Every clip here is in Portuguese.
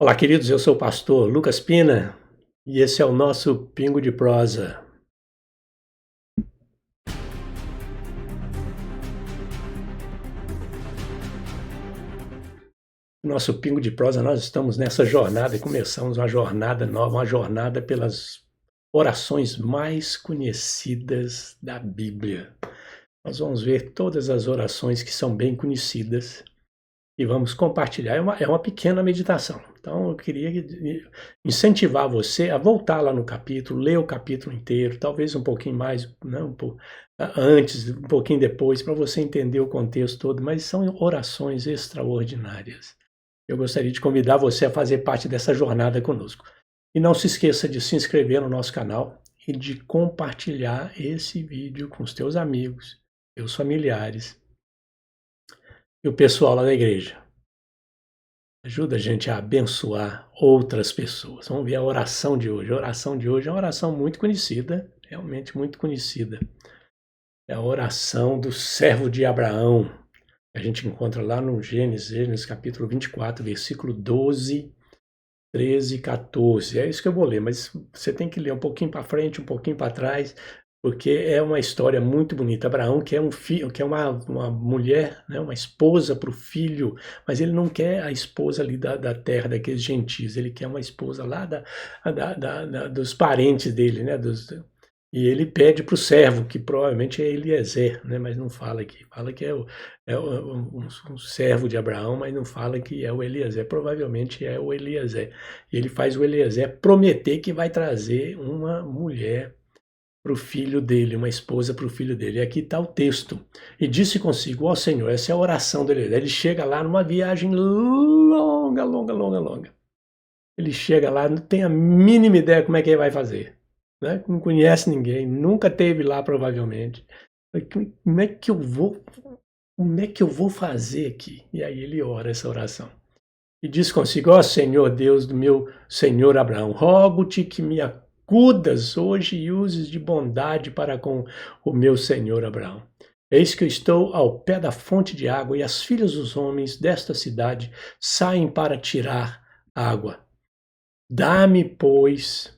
Olá, queridos, eu sou o pastor Lucas Pina e esse é o nosso Pingo de Prosa. Nosso Pingo de Prosa, nós estamos nessa jornada e começamos uma jornada nova, uma jornada pelas orações mais conhecidas da Bíblia. Nós vamos ver todas as orações que são bem conhecidas e vamos compartilhar. É uma pequena meditação. Então, eu queria incentivar você a voltar lá no capítulo, ler o capítulo inteiro, talvez um pouquinho mais, né, antes, um pouquinho depois, para você entender o contexto todo, mas são orações extraordinárias. Eu gostaria de convidar você a fazer parte dessa jornada conosco. E não se esqueça de se inscrever no nosso canal e de compartilhar esse vídeo com os teus amigos, teus familiares e o pessoal lá da igreja. Ajuda a gente a abençoar outras pessoas. Vamos ver a oração de hoje. A oração de hoje é uma oração muito conhecida, realmente muito conhecida. É a oração do servo de Abraão. A gente encontra lá no Gênesis capítulo 24, versículo 12, 13 e 14. É isso que eu vou ler, mas você tem que ler um pouquinho para frente, um pouquinho para trás, porque é uma história muito bonita. Abraão quer um filho, quer uma mulher, né, uma esposa para o filho, mas ele não quer a esposa ali da terra, daqueles gentios, ele quer uma esposa lá dos parentes dele, né, e ele pede para o servo, que provavelmente é Eliezer, né, mas não fala aqui. Fala que um servo de Abraão, mas não fala que é o Eliezer. Provavelmente é o Eliezer. E ele faz o Eliezer prometer que vai trazer uma mulher para o filho dele, uma esposa para o filho dele. E aqui está o texto. E disse consigo: ó Senhor, essa é a oração dele. Ele chega lá numa viagem longa, longa, longa, longa. Ele chega lá, não tem a mínima ideia como é que ele vai fazer. Né? Não conhece ninguém, nunca teve lá provavelmente. Como é que eu vou, como é que eu vou fazer aqui? E aí ele ora essa oração. E diz consigo: ó Senhor Deus do meu Senhor Abraão, rogo-te que me acudas hoje e uses de bondade para com o meu Senhor Abraão. Eis que eu estou ao pé da fonte de água e as filhas dos homens desta cidade saem para tirar água. Dá-me, pois,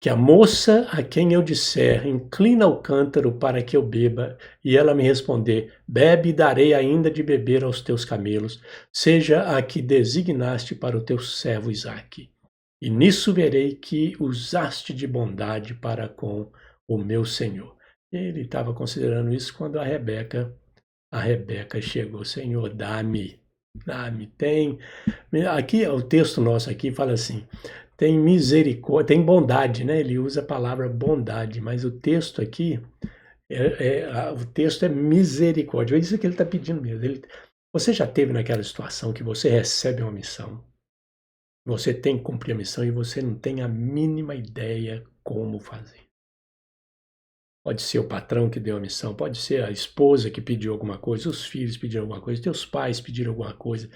que a moça a quem eu disser, inclina o cântaro para que eu beba, e ela me responder, bebe e darei ainda de beber aos teus camelos, seja a que designaste para o teu servo Isaque. E nisso verei que usaste de bondade para com o meu senhor. Ele estava considerando isso quando a Rebeca chegou. Senhor, dá-me, tem. Aqui, o texto nosso aqui fala assim, tem misericórdia, tem bondade, né? Ele usa a palavra bondade, mas o texto aqui, o texto é misericórdia. É isso que ele está pedindo mesmo. Você já teve naquela situação que você recebe uma missão, você tem que cumprir a missão e você não tem a mínima ideia como fazer. Pode ser o patrão que deu a missão, pode ser a esposa que pediu alguma coisa, os filhos pediram alguma coisa, teus pais pediram alguma coisa.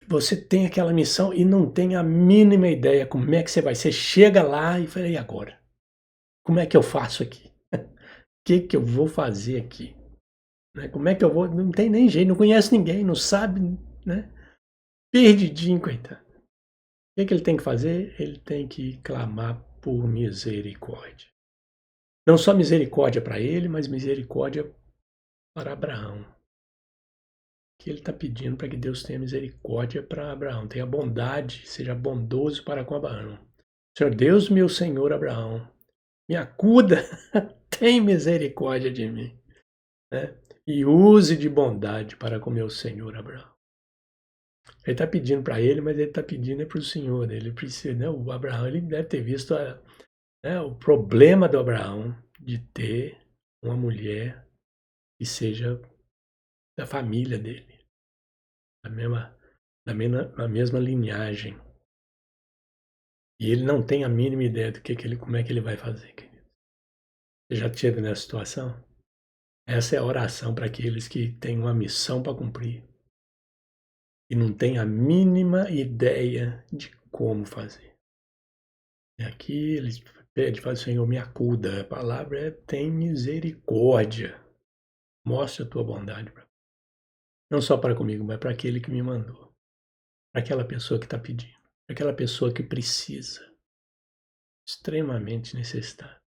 Você tem aquela missão e não tem a mínima ideia como é que você vai. Você chega lá e fala, e agora? Como é que eu faço aqui? O que eu vou fazer aqui? Né? Como é que eu vou? Não tem nem jeito, não conhece ninguém, não sabe, né? Perdidinho, coitado. O que ele tem que fazer? Ele tem que clamar por misericórdia. Não só misericórdia para ele, mas misericórdia para Abraão. Que ele está pedindo para que Deus tenha misericórdia para Abraão, tenha bondade, seja bondoso para com Abraão. Senhor Deus, meu Senhor Abraão, me acuda, tem misericórdia de mim, né? E use de bondade para com meu Senhor Abraão. Ele está pedindo para ele, mas ele está pedindo para o Senhor. Ele precisa, né? O Abraão, ele deve ter visto o problema do Abraão de ter uma mulher que seja da família dele, da mesma linhagem. E ele não tem a mínima ideia do como é que ele vai fazer, querido. Você já esteve nessa situação? Essa é a oração para aqueles que têm uma missão para cumprir e não têm a mínima ideia de como fazer. E aqui ele pede, fala, Senhor, me acuda. A palavra é tem misericórdia. Mostre a tua bondade. Não só para comigo, mas para aquele que me mandou. para aquela pessoa que está pedindo, para aquela pessoa que precisa, extremamente necessitada.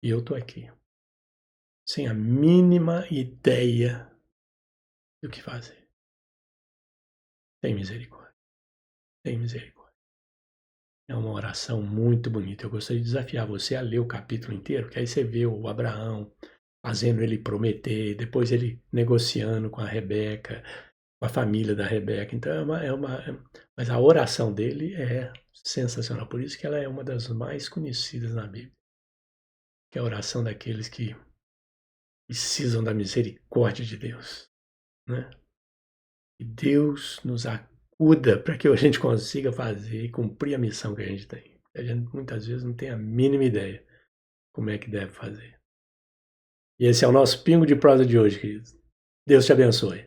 E eu estou aqui, sem a mínima ideia do que fazer. Tem misericórdia, tem misericórdia. É uma oração muito bonita. Eu gostaria de desafiar você a ler o capítulo inteiro, que aí você vê o Abraão fazendo ele prometer, depois ele negociando com a Rebeca, com a família da Rebeca. Então mas a oração dele é sensacional. Por isso que ela é uma das mais conhecidas na Bíblia, que é a oração daqueles que precisam da misericórdia de Deus, né? E Deus nos acuda para que a gente consiga fazer e cumprir a missão que a gente tem. A gente muitas vezes não tem a mínima ideia como é que deve fazer. E esse é o nosso Pingo de Prosa de hoje, queridos. Deus te abençoe.